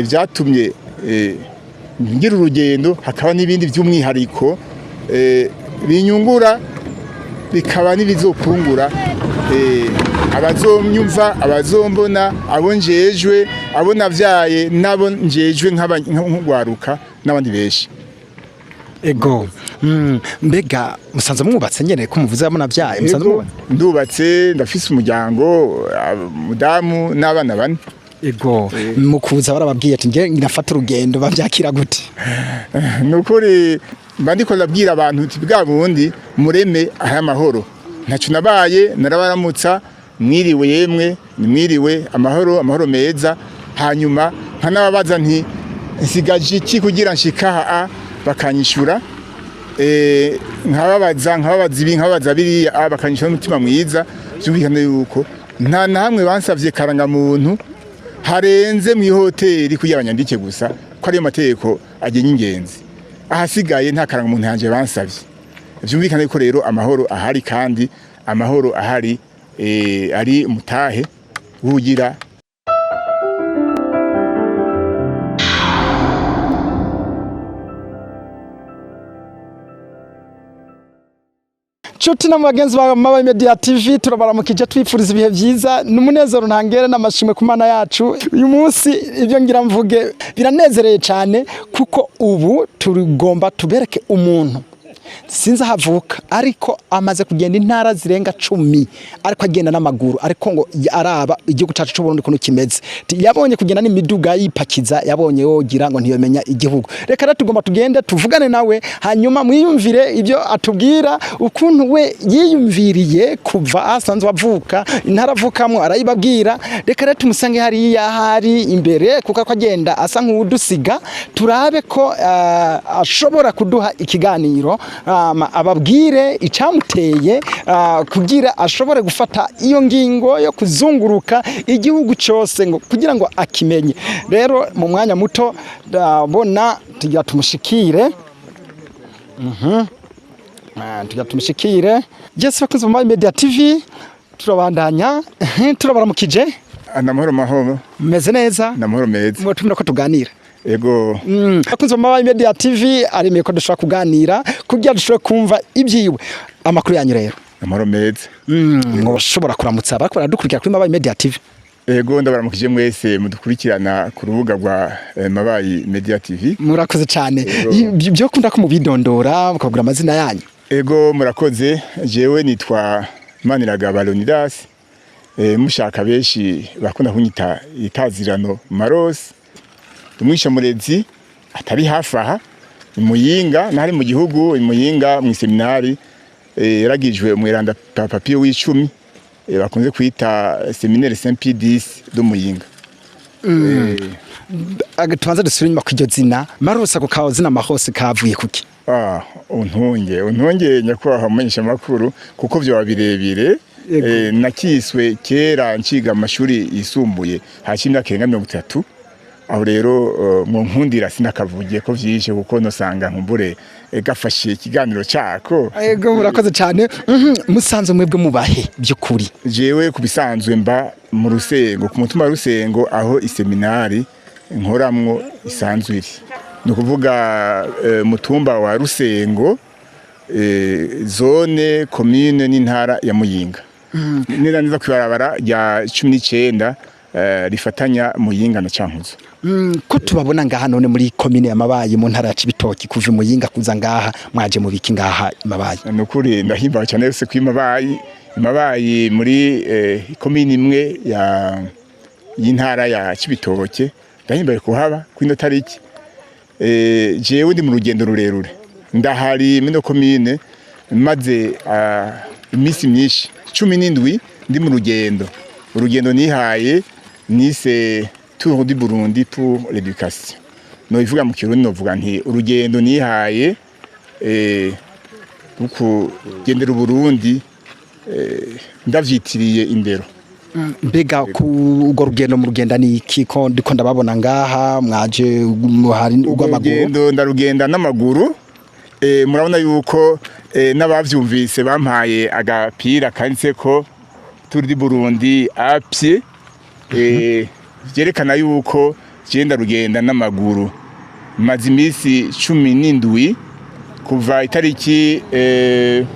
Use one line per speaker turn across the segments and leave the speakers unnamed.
byatumye ngira urugendo hakaba n'ibindi by'umwihariko binyungura bikaba n'ibizokungura abazomyumva abazombona abo njejwe abo navyaye nabo njejwe nk'abangwaruka n'abandi benshi
ego mbega musanze mwubatse nyene ko muvuze abo navyaye musanze
ndubatse ndafise umuryango mudamu n'abana bane
ego mukuza barababwiye ati nge ndafata urugendo bavyakira gute
nukuri bandiko labwira abantu uti bwa bundi mureme aya mahoro ntacu nabaye narabaramutsa mwiriwe yemwe mwiriwe amahoro meza hanyuma nkanababaza nti nsigaje iki kugira nshika bakanyishura nkababaza biri bakanyishura n'umutima mwiza byumvikana yuko nta namwe bansavye karanga muntu harenze mu hoteli kugira abanyandike gusa ko ari amategeko agenye ingenzi ahasigaye nta karanga umuntu yanje bansavye byumvikana yuko rero amahoro ahari kandi amahoro ahari ari mutahe wugira
Chuti na mugenzi wa Mama Media TV turabaramukije twifuriza ibihe byiza n'umunezero ntangere n'amashimwe ku Mana yacu uyu munsi ibyo ngira mvuge biranezereye cyane kuko ubu turigomba tubereke umuntu sinza havuka ariko amaze kugenda intara zirenga 10 ariko agenda n'amaguru ariko ngo araba igihugu cyacu cy'Uburundi kuno kimeze yabonye kugenda n'imiduga yipakiza yabonye yogira ngo ntiyomenya igihugu reka rero tugomba tugende tuvugane nawe hanyuma mwiyumvire ibyo atubwira ukuntu we yiyumviriye kuva asanzwe avuka intara avukamwe arayibabwira reka rero tumusange hari imbere kuko agenda asa nk'udusiga turabe ko ashobora kuduha ikiganiro ababwire icamuteye kugira ashobore gufata iyo ngingo yo kuzunguruka igihugu cyose ngo kugira ngo akimenye rero mu mwanya muto ndabona tujya tumushikire Jesse bakunze mu Media TV turabandanya turabaramukije
amahoro
meze neza
namahoro meza
mutumira ko tuganira
ego
bakunze mu Media TV aremeye ko dushobora kuganira kugira dushobore kumva ibyiwe amakuru yanyu rero
amahoro meza
ngoshobora kuramutsa bakora dukurikira kuri Mabayi Media TV
ego ndabaramukije mwese mudukurikirana ku rubuga rwa Mabayi Media TV
murakoze cyane byo kunda ko mubidondora mukagura amazina yanyu
ego murakoze jewe nitwa Maniragaba Leonidas mushaka benshi bakunda kunyita itazirano Maros tumwisha murezi atari hafi aha imuyinga nari mu gihugu imuyinga mu seminari yaragijwe umweranda Papa Pio w'icumi bakunze kwita seminaire Saint-Pie do muyinga
tubanza dusubira inyuma kw'iryo zina Maros ako kawo zina mahose kavuye kuki
untunge nyakwaha mumenyesha makuru kuko byo birebire nakiswe kera nciga amashuri yisumbuye hashimya kenga 30 aho rero mu nkundira sinakavugiye ko vyishe kuko nosanga nkumbure gafashe ikiganiro cyako
ego murakoze cyane musanze mwebwe mubahe byukuri
jewe kubisanzwe mba mu rusengo ku mutuma rusengo aho iseminari nkoramwo isanzwiri no kuvuga mutumba wa rusengo zone commune n'intara ya Muyinga neza kwibarabara rya 19 rifatanya Muyinga na Cankuzo
ko tubabona ngaha none muri commune ya Mabayi mu ntara ya Cibitoki kuva Muyinga kuza ngaha mwaje mu biki ngaha Mabayi
nukuri ndahimba cyane yose kwi Mabayi muri commune imwe ya y'intara ya Cibitoke ndahimba kuhaba kwino tariki jewe ndi mu rugendo rurerure ndahari mino commune maze imisi myinshi 17 ndi mu urugendo nihaye nise Tour du Burundi pour l'éducation no ivuga mu kirundi novuga nti urugendo nihaye uko gendera Burundi ndavyitiriye indero
mbega ku ugo rugendo mu rugenda ni iki ko ndiko ndababona ngaha mwaje hari
urw'amaguru ndarugenda n'amaguru murabona yuko n'abavyumvise bampaye agapira kanditse ko Tour du Burundi à pied vyerekana yuko genda rugenda n'amaguru maze imisi 17 kuva itariki 14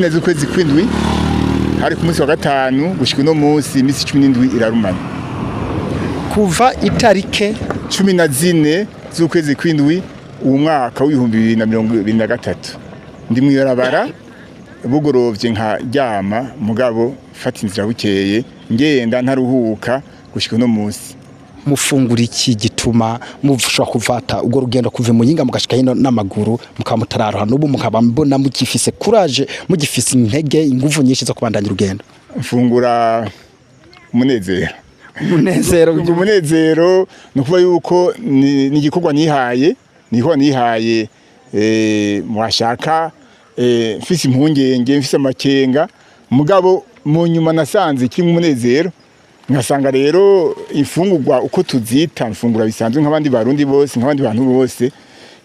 z'ukwezi kw'indwi hari ku munsi wa gatanu gushika no munsi imisi 17 irarumana
kuva itarike
14 z'ukwezi kw'indwi uwo mwaka w'2023 ndi mwirabara bugorovye nka ryama mugabo fata inzira bukeye ngenda ntaruhuka gushika no munsi
mufungura iki gituma mushobora kuvata ubwo rugendo kuva mu yinga mugashika hino n'amaguru mukamutararo n'ubu mukaba mbona mugifise courage mugifise intege inguvu nyinshi zo kubandanya urugendo
mfungura umunezero no kuba yuko ni igikorwa nihaye mwashaka mfise impungenge mfise amakenga mugabo mu nyuma nasanze kiri umunezero nkasanga rero ifungurwa uko tuzita mfungura bisanzwe nk'abandi barundi bose nk'abandi bantu bose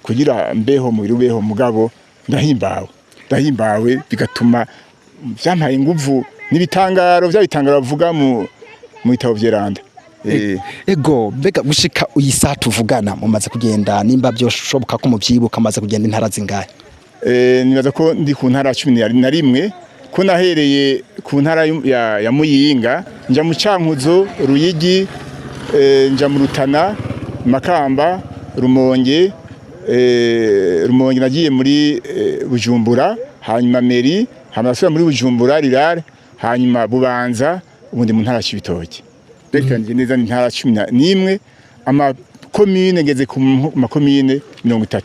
kugira mbeho mu birubeho mugabo ndahimbawe bigatuma vyampaye inguvu n'ibitangaro bavuga mu bitabo vy'eranda
ego bega gushika uyisa tuvugana mumaze kugenda nimba byoshoboka ko muvyibuka maze kugenda intara zingahe
nibaza ko ndi ku ntara 11 ko nahereye ku ntara ya Muyinga nja mu Cankuzo Ruyigi nja mu Rutana Makamba Rumonge nagiye muri Bujumbura hanyuma Meri hamasura muri Bujumbura Rirare hanyuma Bubanza ubundi mu ntara Cibitoke beka neza ni ntara 11 ama commune ngeze ku makomine 30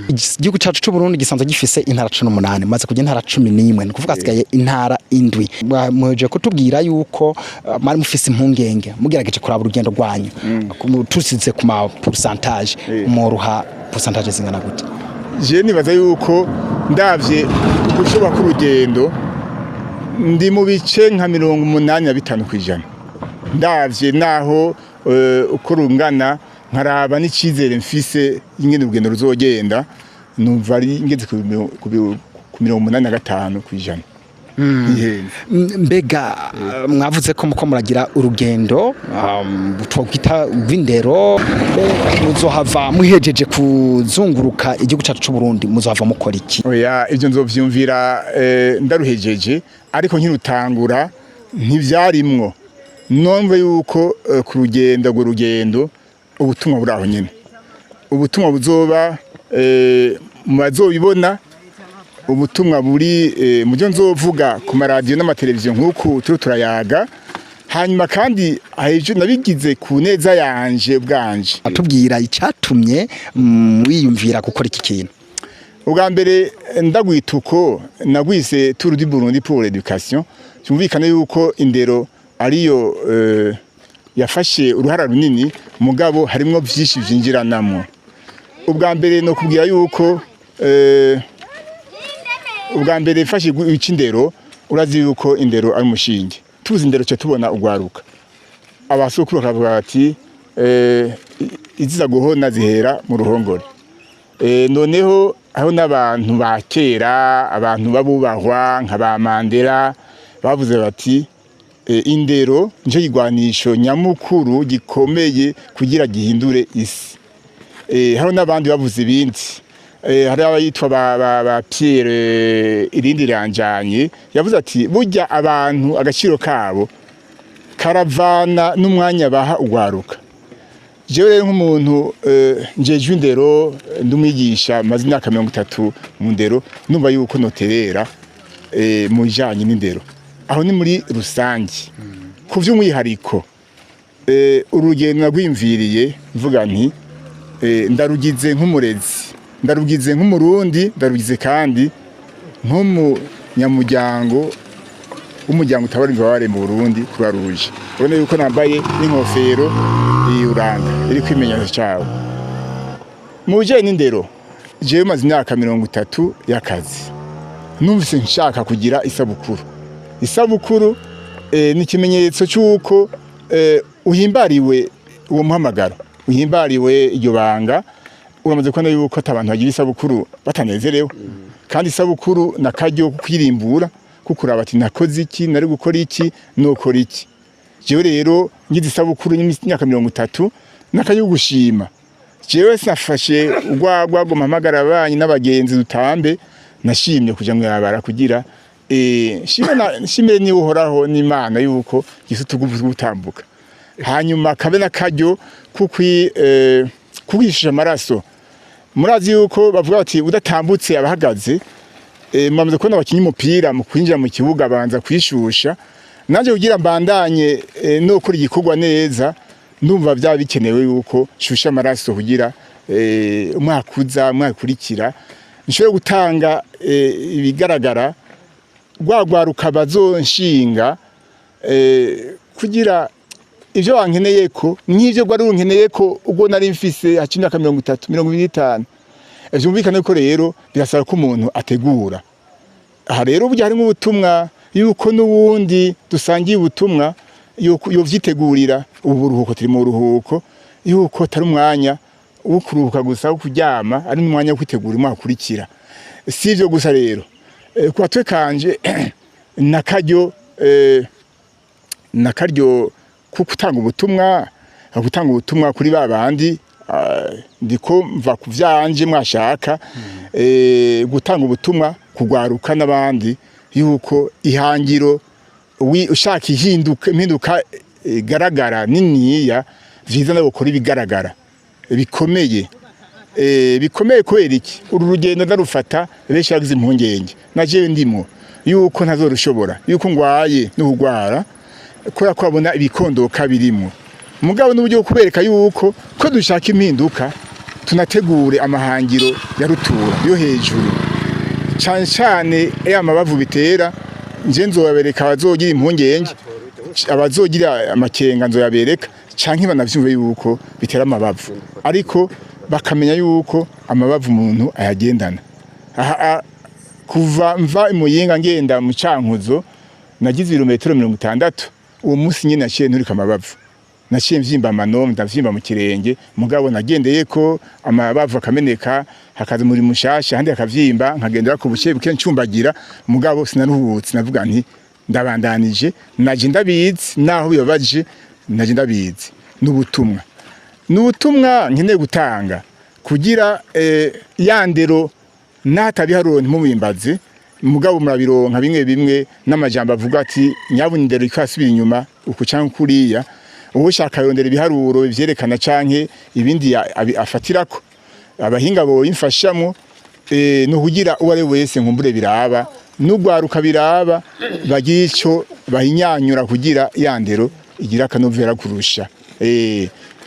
igihugu cyacu cy'u Burundi gisanzwe gifise intara 18 maze kujya intara 11 kuvuga asigaye intara indwi muje kutubwira yuko mari mufise impungenge mugerageje kuraba urugendo rwanyu tusize ku ma pourcentage umuruha pourcentage zingana gute je nibaza yuko ndavye gushobora ku rugendo ndi mu bice nka 85 kwijana ndavye naho uko rungana nkaraba n'icizere mfise ingene urugendo ruzogenda numva ari ngeze ku 85 kwijana
mbega mwavuze ko muko muragira urugendo twogita rw'indero muzohava muhejeje kuzunguruka igihugu cyacu cy'u Burundi muzohava mukora iki
oya ivyo nzovyumvira ndaruhejeje ariko nkirutangura ntivyarimwo nomve yuko ku rugendo ubutumwa buraho nyene ubutumwa buzoba mu bazobibona ubutumwa buri mu byo nzovuga ku maradiyo n'amateleviziyo nk'uku turayaga hanyuma kandi aheje nabigize ku neza yanje bwanje
atubwira icyatumye wiyumvira gukora iki kintu
ubwa mbere ndagwituko nagwise Tour du Burundi pour l'éducation cyumvikana yuko indero ariyo yafashe uruhara runini mugabo harimwo byinshi byinjiranamo ubwa mbere no kubwira yuko ubwa mbere ifashe ikindero urazi yuko indero ari umushinge tuzi indero cyo tubona ugwaruka abasukuru bakavuga bati iziza guhona zihera mu ruhongore noneho aho n'abantu bakera abantu babubahwa nka ba Mandela bavuze bati indero nje yigwanisho nyamukuru gikomeye kugira gihindure isi haro n'abandi bavuze ibindi hari abayitwa ba Pierre irindi ranjanye yavuze ati burya abantu agaciro kabo karavana n'umwanya baha ugwaruka jewe rero nk'umuntu njeje indero ndumwigisha maze imyaka 30 mu ndero numva yuko noterera mu janye n'indero aho ni muri rusangi ku vy'umwihariko urugendo nagwimviriye mvuga nti ndarugize nk'umurezi ndarugize nk'umurundi ndarugize kandi nk'umunyamuryango w'umuryango utabara imbabare mu Burundi kuri Ruje ubone yuko nambaye n'inkofero y'Uranda iri kwimenyesha cyawo mu bijanye n'indero jewe maze imyaka 30 y'akazi numvise nshaka kugira isabukuru ni ikimenyetso cy'uko uhimbariwe uwo muhamagaro uhimbariwe iryo banga uramaze kubona yuko atabantu bagira isabukuru batanezerewe kandi isabukuru nakaryo kwirimbura kuko uraba ati nakoze iki nari gukora iki nokora iki jewe rero ngize isabukuru y'imyaka 30 n'akayo gushima jewe safashe urwagwa mpamagara abanyi n'abagenzi dutambe nashimye kuja mwabara kugira shime ni uhoraho n'Imana yuko gisutuguvuze gutambuka hanyuma kabe nakaryo kukwishisha amaraso murazi yuko bavuga bati udatambutse abahagaze mwamaze kubona abakinyi umupira mu kwinjira mu kibuga banza kwishusha nanje kugira mbandanye no kuri igikorwa neza ndumva byaba bikenewe yuko shusha amaraso kugira umwakuza mwakurikira nshobora gutanga ibigaragara rwagwaruka bazonshinga kugira ivyo wankeneye ko n'ivyo gwari unkeneye ko ubwo nari mfise hacinyaka 30 25 vyumvikana ko rero birasaba ko umuntu ategura aha rero burya harimo ubutumwa yuko n'ubundi dusangiye ubutumwa yo vyitegurira uburuhuko turi mu ruhuko yuko tari umwanya wo kuruhuka gusa wo kuryama ari umwanya wo kwitegura umwakurikira sivyo gusa rero kwa twe kanje nakaryo kutanga ubutumwa kuri babandi ndiko mva kuvyanje mwashaka gutanga ubutumwa kugwaruka n'abandi yuko ihangiro ushaka impinduka garagara niniya viza no gukora ibigaragara bikomeye kubera iki uru rugendo ndarufata benshi yagize impungenge naje ndimo yuko ntazorushobora yuko ngwaye no kugwara ko yakubona ibikondoka birimo mugabo n'uburyo kubereka yuko ko dushaka impinduka tunategure amahangiro ya rutura yo hejuru cyane mabavu bitera nje nzobabereka abazogira impungenge abazogira amakenga nzoyabereka canke banavyumve yuko bitera amabavu ariko bakamenya yuko amabavu umuntu ayagendana kuva mva imuyinga ngenda mu Cankuzo nagize ibirometero 60 uwo munsi nyine naciye nturika amabavu naciye mvyimba amano ndavyimba mu kirenge mugabo nagendeye ko amabavu akameneka hakaza muri mushasha handi akavyimba nkagendera ku buke buke ncumbagira mugabo sinaruhutse navuga nti ndabandanije naje ndabizi naho bibabaje naje ndabizi n'ubutumwa nkeneye gutanga kugira yandero natabiharone mubimbaze mugabo murabironka bimwe n'amajambo avuga ati nyabunindero ikasubira inyuma ukucanka kuriya uwo shaka yondera ibiharuro bivyerekana canke ibindi afatirako abahinga bo imfashamo no kugira uware wese nkumbure biraba n'ugwaruka biraba bagico bahinyanyura kugira yandero igira kanovera kurusha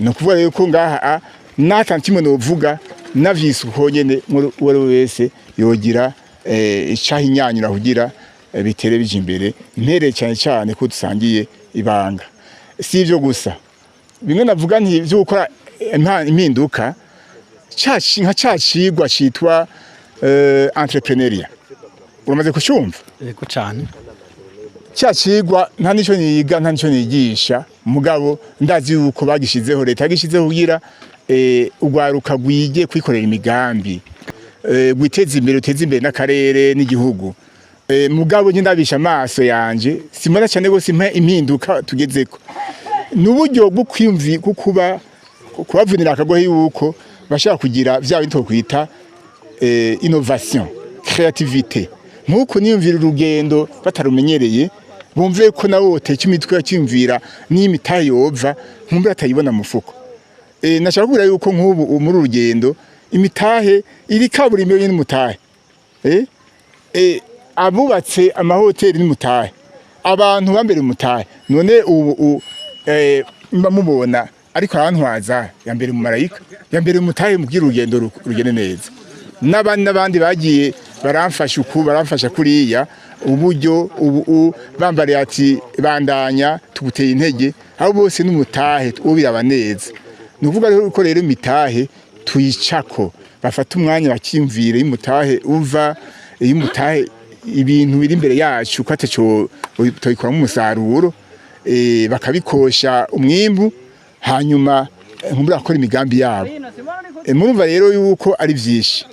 no kuvuga yuko ngaha natantimo no vuga navyise ukonyene uware wese yogira icahinyanyura kugira bitere bije imbere impere cyane ko dusangiye ibanga sivyo gusa bimwe navuga nti byo gukora impinduka cacigwa citwa entrepreneuria uramaze kucyumva
yego cyane
cacigwa nta nico niga nta nico nigisha mugabo ndazi yuko bagishizeho leta yagishizeho kugira ugwaruka gwige kwikorera imigambi gwiteza imbere n'akarere n'igihugu mugabo nje ndabisha amaso yanje simona cyane gose impinduka tugezeko n'uburyo bwo kwimvi kukuba kubavunira akagohe yuko bashaka kugira vya bintu kwita innovation creativité nkuko niyumvira urugendo batarumenyereye bumve ko nawo uteka imitwe yakimvira n'imitahe yova nkumbura atayibona mufuko nashaka kugira yuko nk'ubu muri urugendo imitahe iri kaburimbo y'imutahe abubatse amahoteli n'imutahe abantu bambere umutahe none ubu mubona ariko arantwaza yambere mu marayika yambere umutahe mugira urugendo rugene neza n'abandi bagiye baramfasha kuriya uburyo ubu bambare ati bandanya tuguteye intege abo bose n'umutahe ubiraba neza nuvuga ko rero imitahe tuyicako bafata umwanya bakimvire y'umutahe uva y'umutahe ibintu biri imbere yacu ko ataco toyikora mu musaruro bakabikosha umwimbu hanyuma nkumbura akora imigambi yabo murumva rero yuko ari vyinshi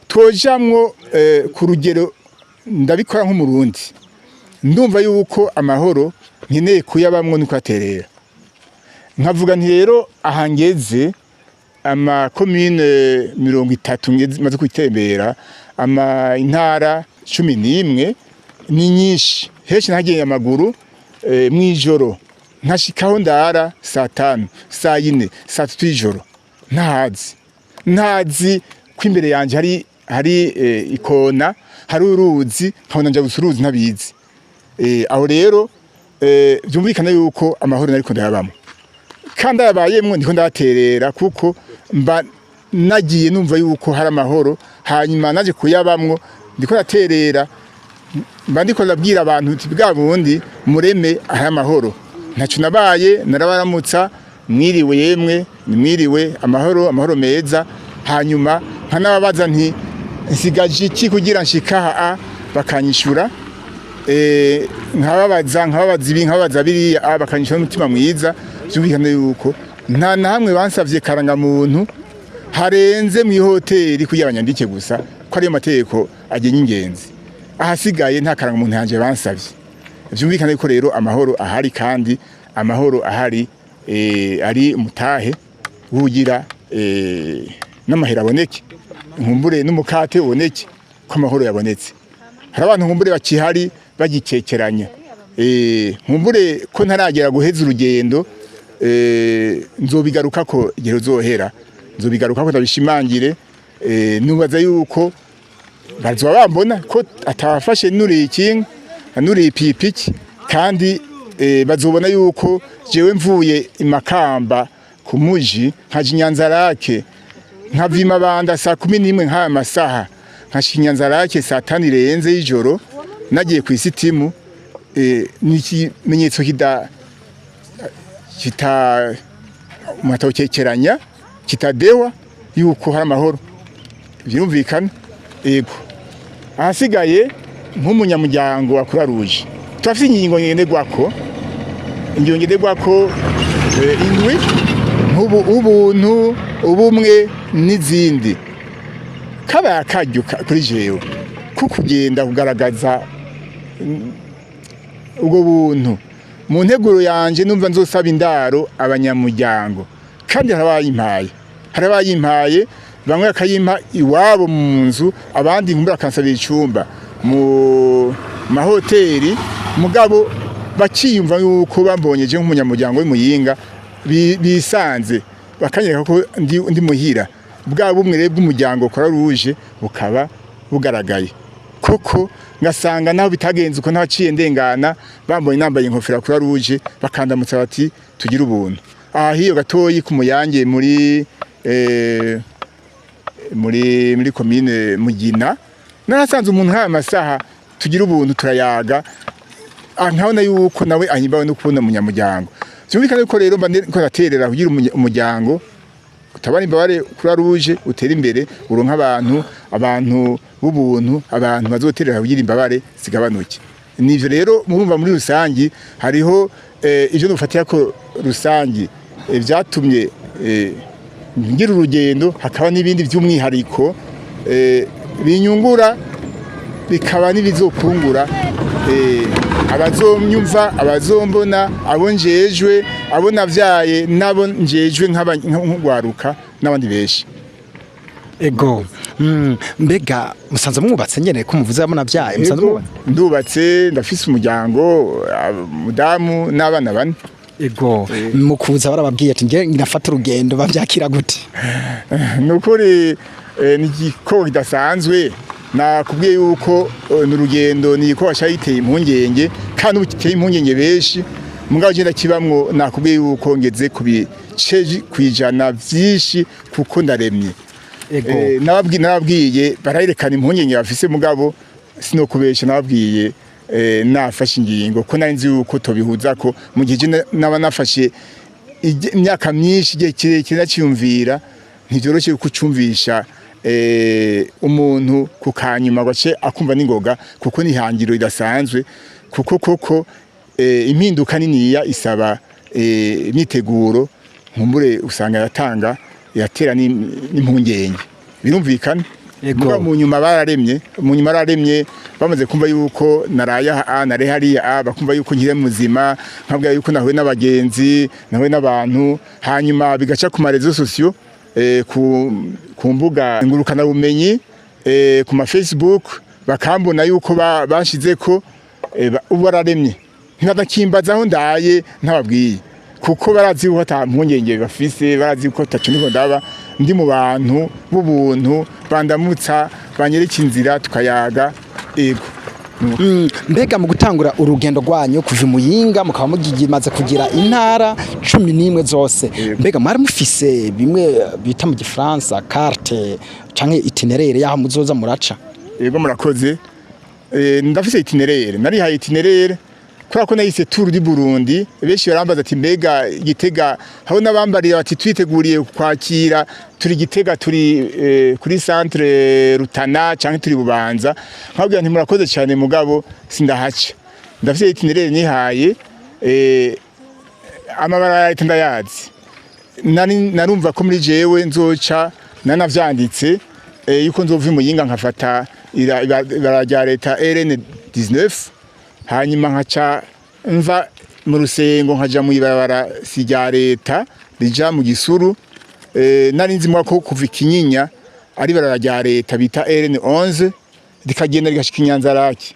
tojamwo ku rugero ndabikora nk'umurundi ndumva yuko amahoro nkeneye kuyabamwo nuko aterera nkavuga nti rero ahangeze ama commune 30 maze kwitembera ama intara 11 ni nyinshi henshi nagiye amaguru mwijoro nkashikaho ndara saa 5 saa 4 saa 3 ijoro ntazi ko imbere yanje hari ikona hari uruzi nkabona nja gusuruzi ntabizi aho rero byumvikana yuko amahoro nariko ndayabamo kandi yabayemwe ndiko ndaterera kuko mba nagiye numva yuko hari amahoro hanyuma naje kuyabamwo ndiko ndaterera mba ndiko ndabwira abantu uti bwa bundi mureme hari amahoro ntacu nabaye narabaramutsa mwiriwe yemwe mwiriwe amahoro meza hanyuma nkanababaza nti nsigaje iki kugira nshika bakanyishura nkababaza biri bakanyishura n'umutima mwiza byumvikana yuko nta namwe bansavye karanga muntu harenze mu hoteli kugira abanyandike gusa ko ari amategeko agenye ingenzi ahasigaye nta karanga muntu yanje bansavye byumvikana yuko rero amahoro ahari kandi amahoro ahari ari mutahe wugira n'amahera aboneke nkumbure n'umukate uboneke ko amahoro yabonetse hari abantu nkumbure bakihari bagikekeranya nkumbure ko ntaragera guheza urugendo nzobigaruka ko igihe uzohera nzobigaruka ko ndabishimangire nubaza yuko bazoba bambona ko atafashe nuriye ikinga nuriye ipipiki kandi bazobona yuko jewe mvuye imakamba ku muji nkaje Nyanzarake nkavima banda saa 11 nk'aya masaha nkashinyanzarake saa 5 irenze y'ijoro nagiye ku isitimu n'ikimenyetso kita matokekeranya kitadewa yuko hari amahoro birumvikana ego ahasigaye nk'umunyamuryango wa KURW'AMAGURU twafite ingingo ngenderwako indwi ubuntu ubumwe n'izindi kaba akaryo kuri jewe kugenda kugaragaza ubwo buntu mu nteguro yanje numva nzosaba indaro abanyamuryango kandi harabayimpaye bamwe akayimpa iwabo mu nzu abandi nkumbura akansabira icumba mu mahoteli mugabo bakiyumva yuko bambonyeje nk'umunyamuryango w'Imuyinga bisanze bakanyereka ko ndi muhira bwa bumwe bw'umuryango KURW'AMAGURU bukaba bugaragaye koko ngasanga naho bitagenze uko ntaciye ndengana bambonye nambaye inkofera KURW'AMAGURU bakandamutsa bati tugira ubuntu hiyo gatoyi ku Muyange muri commune Mugina narasanze umuntu nk'aya masaha tugira ubuntu turayaga nkabona yuko nawe ahimbawe no kubona umunyamuryango byumvikana yuko rero ko naterera kugira umuryango utabara imbabare KURW'AMAGURU utera imbere uronka abantu b'ubuntu abantu bazoterera kugira imbabare zigabanuke nivyo rero murumva muri rusangi hariho ivyo nufatira ko rusangi byatumye ngira urugendo hakaba n'ibindi by'umwihariko binyungura bikaba n'ibizokungura abazomyumva abazombona abonjejwe abonavyaye nabo njejwe nk'abanywaruka n'abandi benshi
ego mbega musanze mwubatse nyene ko muvuze abonavyaye musanze
ndubatse ndafise umuryango mudamu n'abana bane
ego mukuza barababwiye ati nge ndafata urugendo bavyakira gute
nukuri nigiko kidasanzwe nakubwiye yuko n'urugendo niko washayiteye impungenge kandi ubuteye impungenge benshi mugabo je ndakibamwo nakubwiye yuko ngeze kwijana vyinshi kuko ndaremye nababwiye barayerekana impungenge bafise mugabo sinokubesha nababwiye nafashe ingingo ko nari nzi yuko tobihuza ko mu gihe naba nafashe imyaka myinshi igihe kirekire nacyumvira ntivyoroshe kucumvisha umuntu kukanyuma gace akumva n'ingoga kuko nihangiro idasanzwe kuko koko impinduka niniya isaba imyiteguro nkumbure usanga yatera n'impungenge birumvikana
Ego.
mu nyuma bararemye bamaze kumva yuko naraya nare hariya bakumva yuko nkire muzima nkabwa yuko nahuye n'abagenzi nahuye n'abantu hanyuma bigaca ku marezo sosio ku mbuga ngurukana bumenyi ku ma Facebook bakambona yuko bashize ko ubu bararemye ntibadakimbazaho ndaye ntababwiye kuko barazi ko atampungenge bafise barazi ko tacuniko ndaba ndi mu bantu b'ubuntu bandamutsa banyereka inzira tukayaga ego
mbega mu gutangura urugendo rwanyu kuva Muyinga mukaba mugimaze kugira intara 11 zose mbega mwari mufise bimwe bita mu gifaransa carte canke itinéraire yaho muzoza muraca
ego murakoze ndafise itinéraire narihaye itinéraire kwa ko nahise tour du Burundi benshi barambaza ati mbega Gitega aho nabambarira bati twiteguriye kwakira turi Gitega turi kuri centre Rutana canke turi Bubanza nkabwira nti murakoze cyane mugabo sindahaca ndafite itinéraire nihaye amabara ya ndayazi narumva ko muri jewe nzoca nanavyanditse yuko nzova Muyinga nkafata barajya leta RN 19 hanyuma nkaca mva mu rusengo nkaja mu ibarabara sijya leta rija mu gisuru nari nzimwa ko kuva Kinyinya ari barabara rya leta bita RN 11 rikagenda rigashika Nyanzarake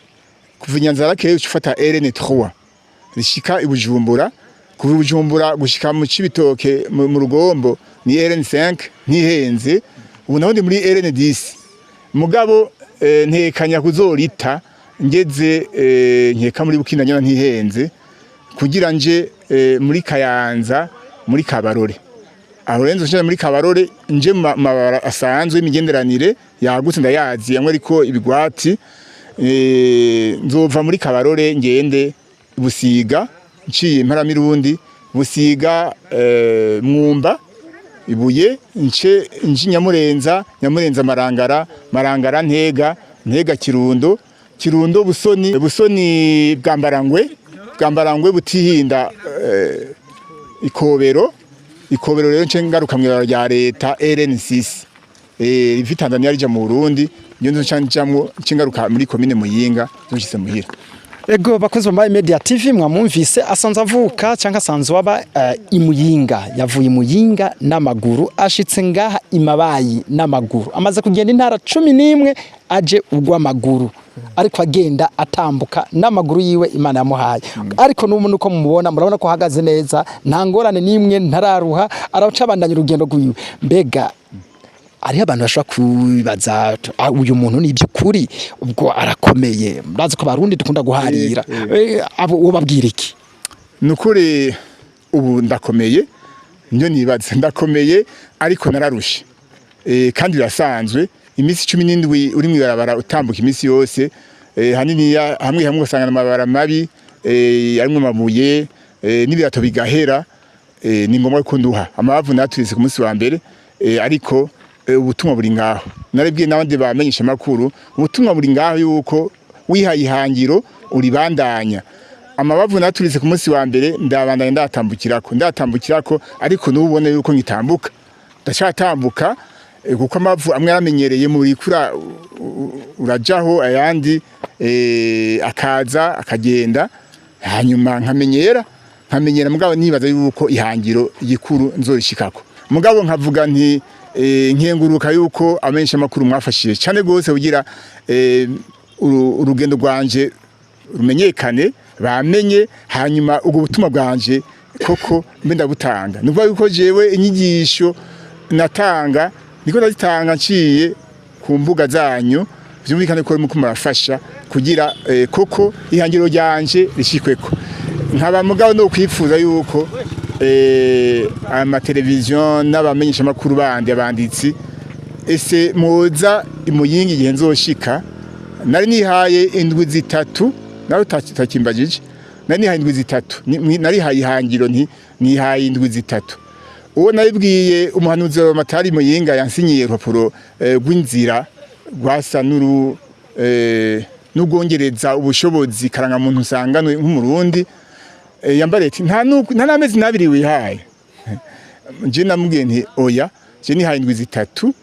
kuva Nyanzarake rero ufata RN 3 rishika ibujumbura kuva ibujumbura gushika mu Cibitoke mu Rugombo ni RN 5 ntihenze ubu naho ndi muri RN 10 mugabo ntekanya kuzorita ngeze nkeka muri Bukindanyana ntihenze kugira nje muri Kayanza muri Kabarore aho renzo nje muri Kabarore nje mabara asanzwe imigenderanire yagutse ndayazi yamwe ariko ibigwati nzova muri Kabarore ngende Busiga nciye Imparamirundi Busiga Mwumba Ibuye nce Nyamurenza Marangara Ntega Kirundo Busoni Bwambarangwe Butihinda Ikobero rero nce ngaruka mwiraro rya leta RN6 rifite Tanzania rija mu Burundi nyo ncamwo ncingaruka muri commune Muyinga nshise muhira.
Ego bakozi ba Media TV mwamumvise asanze avuka cyangwa asanze waba imuyinga yavuye Muyinga n'amaguru ashitse ngaha imabayi n'amaguru amaze kugenda intara 11 aje URW'AMAGURU ariko agenda atambuka n'amaguru yiwe Imana yamuhaye ariko n'umuntu uko mumubona murabona ko hagaze neza nta ngorane nimwe ntararuha aracabandanya urugendo rwiwe mbega ari abantu bashaka kubibaza uyu muntu ni byukuri ubwo arakomeye murazi ko barundi dukunda guharira abo ubabwira iki
nukuri ubu ndakomeye nyo nibaza ndakomeye ariko nararushe kandi birasanzwe imisi 17 uri mu barabara utambuka imisi yose hanini hamwe usangana amabara mabi arimwe mabuye n'ibirato bigahera ni ngombwa ko nduha amabavu naturize ku munsi wa mbere ariko ubutumwa buri ngaho narebwiye n'abandi bamenyesha makuru ubutumwa buri ngaho yuko wihaye ihangiro uribandanya amabavu naturize ku munsi wa mbere ndabandanya ndatambukirako ariko nubone yuko ngitambuka ndacatambuka kuko amavu amwe aramenyereye muri kura urajaho ayandi akaza akagenda hanyuma nkamenyera mugabo nibaza yuko ihangiro igikuru nzorishikako mugabo nkavuga nti nkenguruka yuko amenyesha makuru mwafashije cyane gose ugira urugendo rwanje rumenyekane bamenye hanyuma ubwo butumwa bwanje koko mbe ndabutanga nuvuga yuko jewe inyigisho natanga niko ndazitanga nciye ku mbuga zanyu byumvikane ko muko murafasha kugira koko ihangiro ryanje rishikweko nkaba mugabo no kwifuza yuko ama television n'abamenyesha makuru bandi abanditsi ese muza imuyinga igihe nzoshika nari nihaye indwi zitatu nawe takimbajije nari nihaye indwi zitatu nari haye ihangiro nihaye indwi zitatu uwo nabibwiye umuhanuzi wa matari muyinga yansinyiye urupapuro rw'inzira rwasa n'ubwongereza ubushobozi karanga muntu usanganwe nk'umurundi yambare ati nta namezi nabiri wihaye je namubwiye nti oya je nihaye indwi zitatu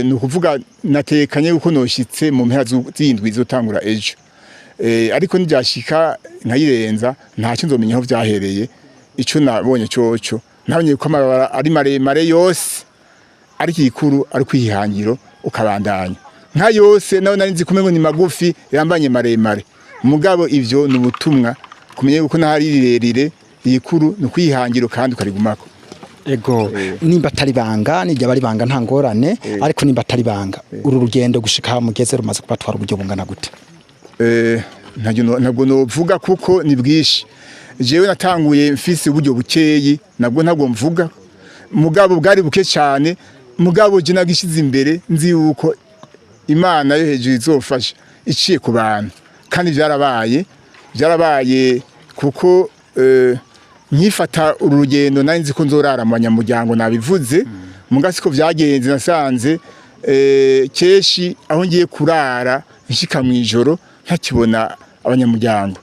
ni ukuvuga natekanye yuko noshitse mu mpera z'indwi zotangura ejo ariko ntibyashika nkayirenza ntacyo nzomenya aho byahereye icyo nabonye cyoco nabonye ko amabara ari maremare yose ariko ikuru ari kwihangiro ukabandanya nka yose nawe nari nzi kumengo ni magufi yambanye maremare mugabo ivyo ni ubutumwa kumenye uko nahari rirerire ikuru ni kwihangiro kandi ukarigumako
ego nimba atari banga nijya bari banga nta ngorane ariko nimba atari banga uru rugendo gushika mugeze rumaze kubatwara uburyo bungana gute
ntabwo novuga kuko ni bwishi jewe natanguye mfise uburyo bukeyi ntabwo mvuga mugabo bwari buke cyane mugabo je nagishize imbere nzi yuko Imana yo hejuru izofasha iciye ku bantu kandi byarabaye kuko nkifata urugendo nari nzi ko nzorara mu banyamuryango nabivuze mugasi ko byagenze nasanze keshi aho ngiye kurara nshika mu ijoro ntakibona abanyamuryango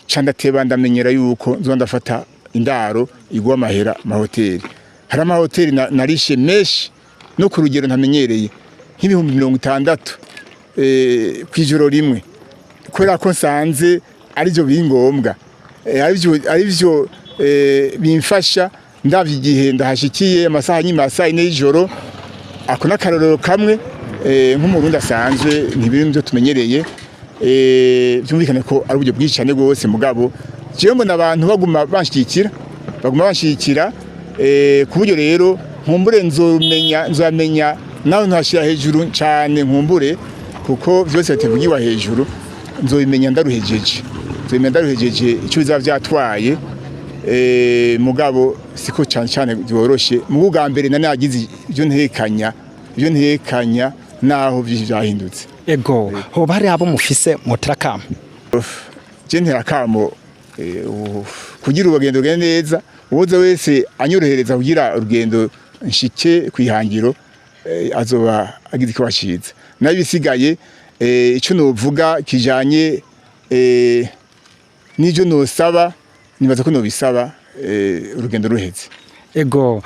candateba ndamenyera yuko nzondafata indaro igwa mahera mahoteli hari amahoteli narishe meshi no ku rugero ntamenyereye nk'ibihumbi 60 kwijoro rimwe kubera ko nsanze arivyo bingombwa arivyo bimfasha ndavye igihe ndahashikiye amasaha nyimasa ine y'ijoro ako nakarorero kamwe nk'umurundi asanzwe ntibiri byo tumenyereye byumvikane ko ari uburyo bwicane gose mugabo jewe mbona abantu baguma banshikira ku buryo rero nkumbure nzamenya nawe ntashira hejuru cyane nkumbure kuko byose bitevugiwa hejuru nzobimenya ndaruhejeje icyo bizaba byatwaye mugabo siko cyane byoroshe mu bwa mbere nagize ibyo ntekanya naho byahindutse
ego ho bari abo mufise mutarakamo
je nterakamo kugira urugendo gende neza uwoza wese anyorohereza kugira urugendo nshike kwihangiro azoba agize ko washize nabisigaye icyo novuga kijanye n'ibyo nosaba nibaza ko nobisaba urugendo ruheze
ego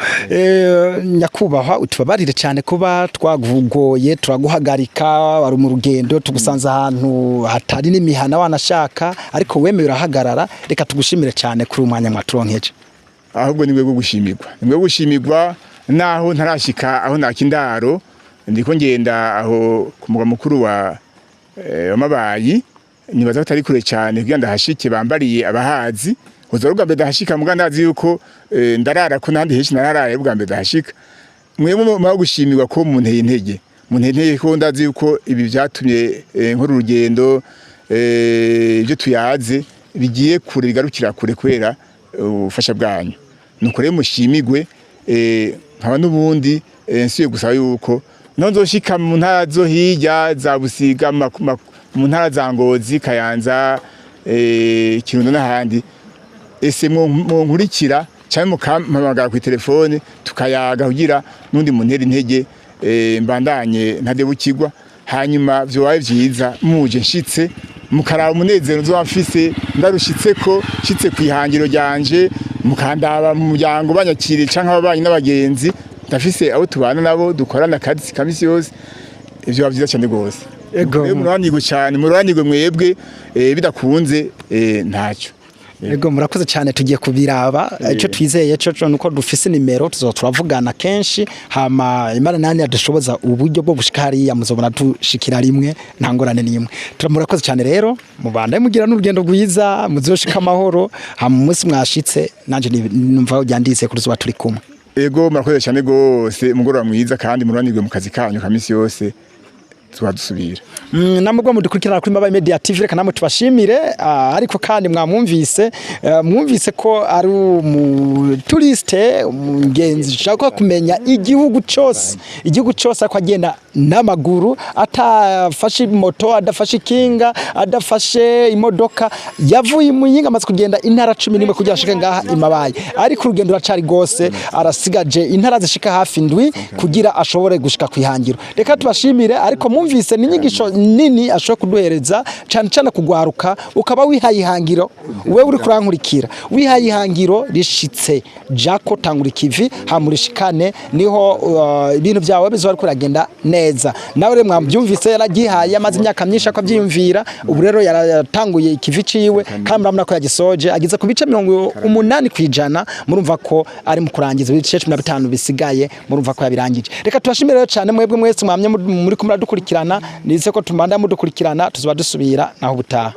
nyakubahwa utubabarire cyane kuba twagugoye turaguhagarika bari mu rugendo tugusanza ahantu hatari n'imihana wanashaka ariko wemeye urahagarara reka tugushimire cyane kuri umwanya mwaturonkeje
ahubwo niwe gushimirwa naho ntarashika aho nakindaro ndiko ngenda aho ku mugwa mukuru wa mabayi nibaza batari kure cyane kugira ndahashike bambariye abahazi uzoruga mbe dahashika muga ndazi yuko ndarara ko nandi heshi nararaye bwa mbe dahashika mwemwe mu gushimirwa ko mu nteye intege ko ndazi yuko ibi byatumye nkuru urugendo ibyo tuyaze bigiye kure bigarukira kure kwera ufasha bwanyu nuko rero mushimigwe nkaba nubundi nsiye gusaba yuko nzoshika mu ntara zo hirya za Busiga mu ntara za Ngozi Kayanza Kirundo n'ahandi ese mu nkurikira cyane mukampamagara ku telefone tukayaga kugira nundi muntera intege mbandanye ntadebukirwa hanyuma byo waye byiza muje nshitse mukaraba umunezero nzofise ndarushitse ko nshitse kwihangiro ryanje mukandaba mu muryango banyakire canka ababanyi n'abagenzi ndafise abo tubana nabo dukorana akazi kamisi yose ivyo bavyiza cyane gose ego muranirwe cyane muranirwe mwebwe bidakunze ntacyo
ego murakoze cyane tugiye kubiraba icyo twizeye cyo nuko dufise nimero turavugana kenshi hama Imana nani adushoboza uburyo bwo gushika hariya muzobona dushikira rimwe nta ngorane nimwe turamurakoze cyane rero mubanda mugira n'urugendo rwiza muzoshika amahoro hama umunsi mwashitse nanje numva ujyandise kuri zuba turi kumwe
ego murakoze cyane gose mugorora mwiza kandi muranirwe mu kazi kanyu kamisi yose twadusubira
namugwa mudukurikirana kuri Mabaye Media TV reka namwe tubashimire ariko kandi mwumvise ko ari turiste umugenzi ushaka kumenya igihugu cyose ko agenda n'amaguru atafashe moto adafashe kinga adafashe imodoka yavuye mu yinga amaze kugenda intara 11 kugira ashike ngaha imabaye ariko urugendo racari gose arasigaje intara zishika hafi ndwi kugira ashobore gushika kwihangiro reka tubashimire ariko mwavyumvise ni inyigisho nini ashobora kuduhereza cyane cyane kugwaruka ukaba wihaye ihangiro wewe uri kurankurikira wihaye ihangiro rishitse jako tangura ikivi hamurishikane niho ibintu byawe bizora kuragenda neza nawe rero mwabyumvise yaragihaye amaze imyaka myinshi akabyiyumvira ubu rero yaratanguye ikivi ciwe kandi murabona ko yagisoje agize ku bice 80% murumva ko ari mu kurangiza ibice 15 bisigaye murumva ko yabirangije reka tubashimire cyane mwebwe mwese mwamye muri kumuradukurikirana nize ko tumanda mudukurikirana tuzoba dusubira naho butaha